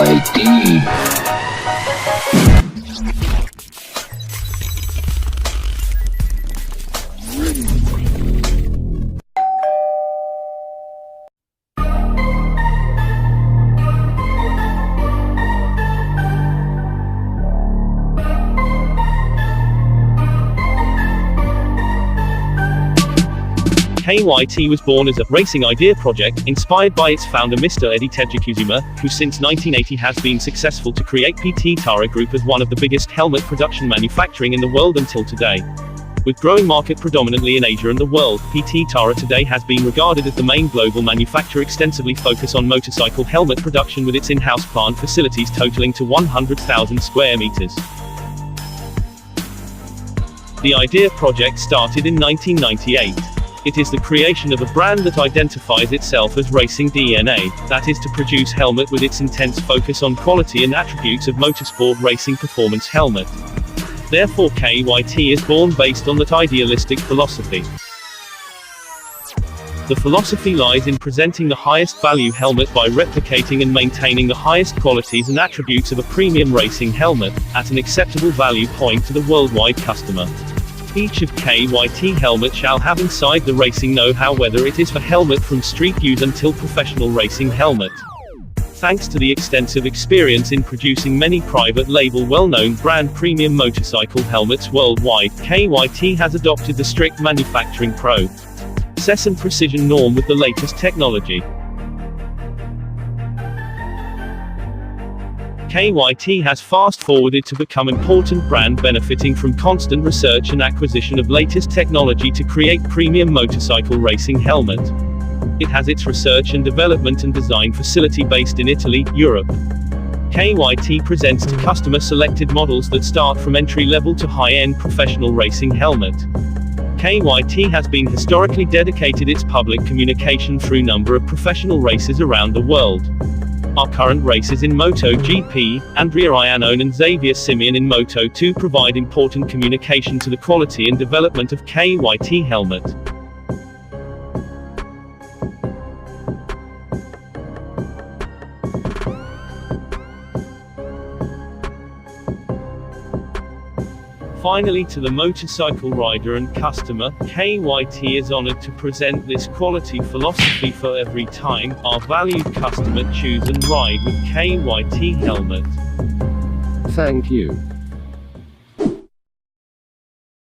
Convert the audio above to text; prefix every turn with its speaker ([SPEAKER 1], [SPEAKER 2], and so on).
[SPEAKER 1] KYT.
[SPEAKER 2] KYT was born as a racing idea project, inspired by its founder Mr. Eddie Tejikuzuma, who since 1980 has been successful to create PT Tara Group as one of the biggest helmet production manufacturing in the world until today. With growing market predominantly in Asia and the world, PT Tara today has been regarded as the main global manufacturer extensively focused on motorcycle helmet production with its in-house plant facilities totaling to 100,000 square meters. The idea project started in 1998. It is the creation of a brand that identifies itself as racing DNA, that is to produce helmet with its intense focus on quality and attributes of motorsport racing performance helmet. Therefore KYT is born based on that idealistic philosophy. The philosophy lies in presenting the highest value helmet by replicating and maintaining the highest qualities and attributes of a premium racing helmet, at an acceptable value point to the worldwide customer. Each of KYT helmet shall have inside the racing know-how, whether it is for helmet from street use until professional racing helmet. Thanks to the extensive experience in producing many private label well-known brand premium motorcycle helmets worldwide, KYT has adopted the strict manufacturing process and precision norm with the latest technology. KYT has fast-forwarded to become important brand benefiting from constant research and acquisition of latest technology to create premium motorcycle racing helmet. It has its research and development and design facility based in Italy, Europe. KYT presents to customer selected models that start from entry-level to high-end professional racing helmet. KYT has been historically dedicated its public communication through number of professional races around the world. Our current races in MotoGP, Andrea Iannone and Xavier Simeon in Moto2 provide important communication to the quality and development of KYT helmet. Finally, to the motorcycle rider and customer, KYT is honored to present this quality philosophy for every time our valued customer choose and ride with KYT helmet.
[SPEAKER 1] Thank you.